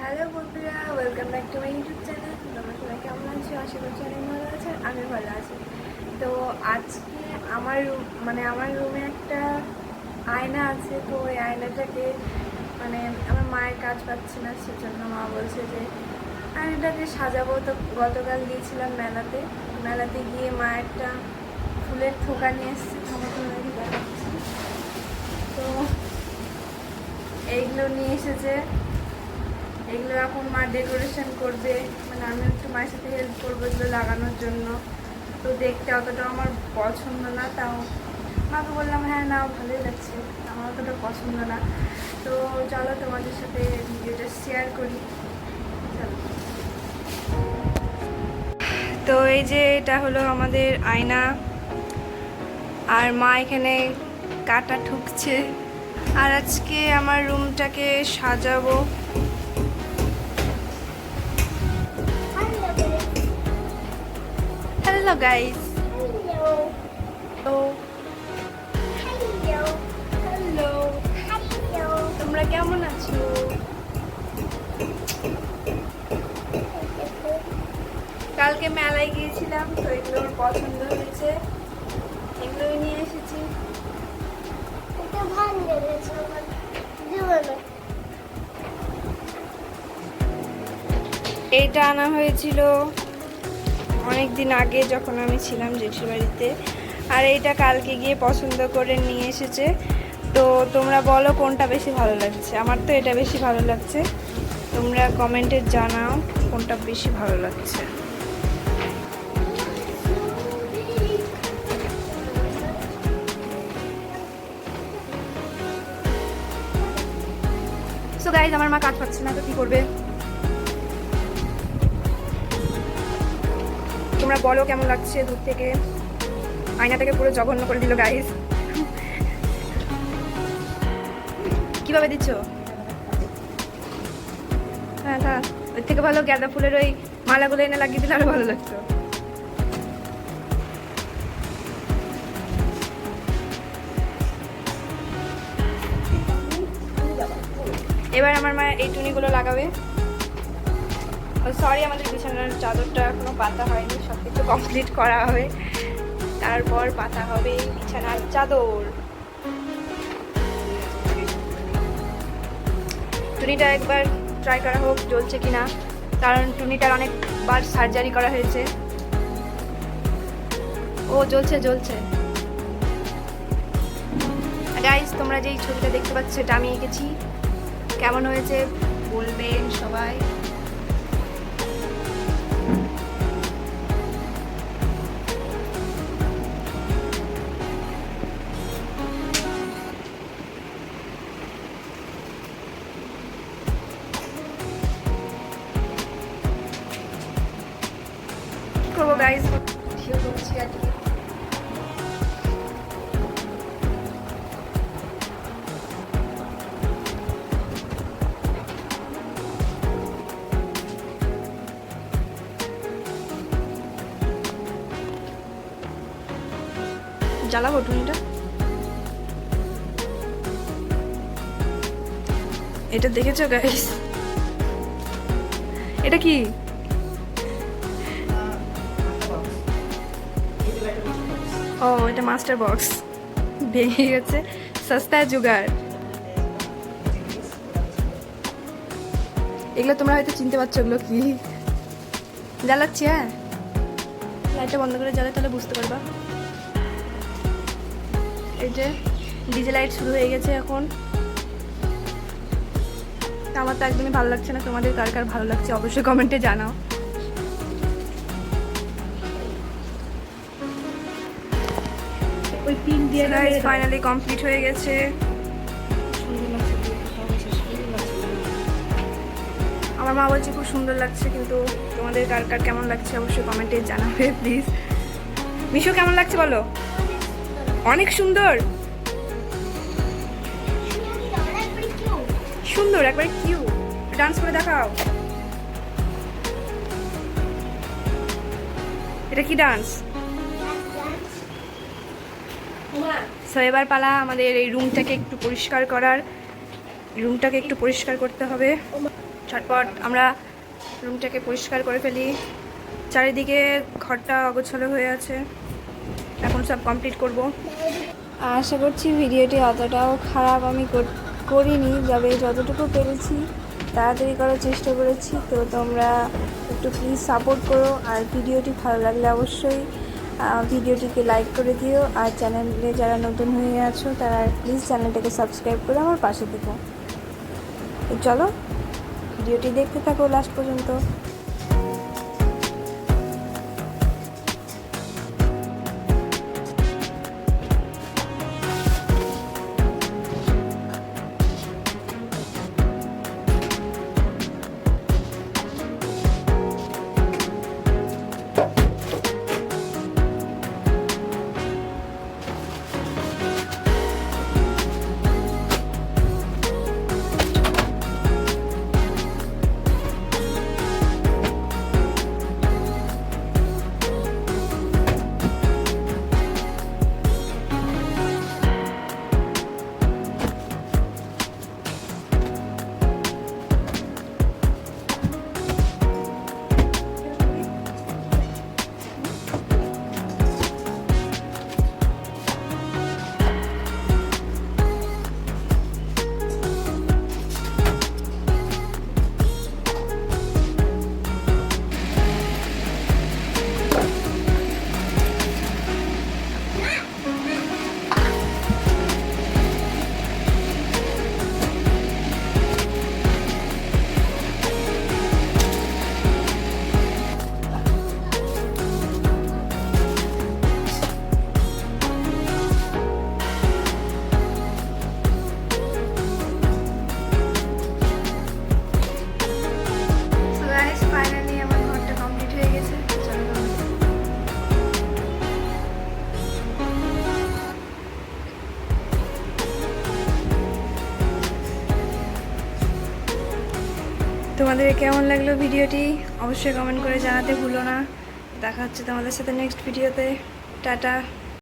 Hello বন্ধুরা, welcome back to my YouTube channel. তোমরা সবাই কেমন আছো? আশা করছি অনেক ভালো আছে। আমি ভালো আছি। তো আজকে আমার রুমে একটা আয়না আছে। তো ওই আয়নাটাকে আমার মায়ের কাজ পাচ্ছে না, সেজন্য মা বলছে যে আয়নাটাকে সাজাবো। তো গতকাল গিয়েছিলাম মেলাতে গিয়ে মা একটা ফুলের থোকা নিয়ে এসেছে। তোমাকে দেখাচ্ছি। তো এইগুলো নিয়ে এসেছে। এগুলো এখন মা ডেকোরেশন করবে, আমি একটু মায়ের সাথে হেল্প করবো এগুলো লাগানোর জন্য। তো দেখতে অতটা আমার পছন্দ না, তাও মাকে বললাম হ্যাঁ না ভালোই লাগছে, আমার অতটা পছন্দ না। তো চলো তোমাদের সাথে ভিডিওটা শেয়ার করি। চলো। তো এই যে এটা হলো আমাদের আয়না, আর মা এখানে কাটা ঠুকছে। আর আজকে আমার রুমটাকে সাজাবো। Hello guys. Hello. Hello. Hello. Hello. Hello. তোমরা কেমন আছো? কালকে মেলায় গিয়েছিলাম, তো এগুলো ওর পছন্দ হয়েছে, এগুলোই নিয়ে এসেছি। এটা ভাঙে গেছে আমার জীবনে। এইটা আনা হয়েছিল অনেক দিন আগে যখন আমি ছিলাম জেঠির বাড়িতে, আর এইটা কালকে গিয়ে পছন্দ করে নিয়ে এসেছে। তো তোমরা বলো কোনটা বেশি ভালো লাগছে। আমার তো এটা বেশি ভালো লাগছে, তোমরা কমেন্টে জানাও কোনটা বেশি ভালো লাগছে। সো গাইজ, আমার মা কাজ পাচ্ছে না, তো কি করবে তোমরা বলো কেমন লাগছে দূর থেকে। আয়নাটাকে পুরো জঘন্য করে দিল গাইজ। কিভাবে দিচ্ছ? হ্যাঁ তা ওর থেকে ভালো গাঁদা ফুলের ওই মালাগুলো এনে লাগিয়ে দিলে আরো ভালো লাগতো। এবার আমার মা এই টুনিগুলো লাগাবে। সরি, আমাদের বিছানার চাদরটা এখনো পাতা হয়নি, সব কিছু কমপ্লিট করা হবে, তারপর পাতা হবে বিছানার চাদর। টুনিটা একবার ট্রাই করা হোক জ্বলছে কিনা, কারণ টুনিটার অনেকবার সার্জারি করা হয়েছে। ও জ্বলছে জ্বলছে। গাইস, তোমরা যেই ছবিটা দেখতে পাচ্ছ এটা আমি এঁকেছি, কেমন হয়েছে বলবেন সবাই। করবো গাইস, ভিডিও করছি আর কি। জ্বালাবো টুনিটা। এটা দেখেছো গাইস? এটা কি? ও, এটা মাস্টার বক্স ভেঙে গেছে। সস্তা জুগাড়। এগুলো তোমরা হয়তো চিনতে পারছো এগুলো কি। জ্বালাচ্ছি, হ্যাঁ লাইটটা বন্ধ করে জ্বালাই তাহলে বুঝতে পারবা। এই যে ডিজে লাইট শুরু হয়ে গেছে এখন। আমার তো একদমই ভালো লাগছে না, তোমাদের কার কার ভালো লাগছে অবশ্যই কমেন্টে জানাও। ওই পিন দিয়ে ফাইনালি কমপ্লিট হয়ে গেছে। আমার মা বলছে খুব সুন্দর লাগছে, কিন্তু তোমাদের কার কার কেমন লাগছে অবশ্যই কমেন্টে জানাবে প্লিজ। মিশু কেমন লাগছে বলো? অনেক সুন্দর। সুন্দর একবারে কিউট। ডান্স করে দেখাও। এটা কি ডান্স? সো এবার পালা আমাদের এই রুমটাকে একটু পরিষ্কার করার। রুমটাকে একটু পরিষ্কার করতে হবে। ঝটপট আমরা রুমটাকে পরিষ্কার করে ফেলি। চারিদিকে ঘরটা অগোছালো হয়ে আছে, এখন সব কমপ্লিট করব। আশা করছি ভিডিওটি অতটাও খারাপ আমি করিনি, তবে যতটুকু পেরেছি তাড়াতাড়ি করার চেষ্টা করেছি। তো তোমরা একটু প্লিজ সাপোর্ট করো, আর ভিডিওটি ভালো লাগলে অবশ্যই ভিডিওটিকে লাইক করে দিও, আর চ্যানেলে যারা নতুন হয়ে আছো তারা প্লিজ চ্যানেলটাকে সাবস্ক্রাইব করে আমার পাশে থেকো। তো চলো ভিডিওটি দেখতে থাকো লাস্ট পর্যন্ত। ফাইনালি আমার ঘরটা কমপ্লিট হয়ে গেছে। চলো তোমাদের কেমন লাগলো ভিডিওটি অবশ্যই কমেন্ট করে জানাতে ভুলো না। দেখা হচ্ছে তোমাদের সাথে নেক্সট ভিডিওতে। টাটা।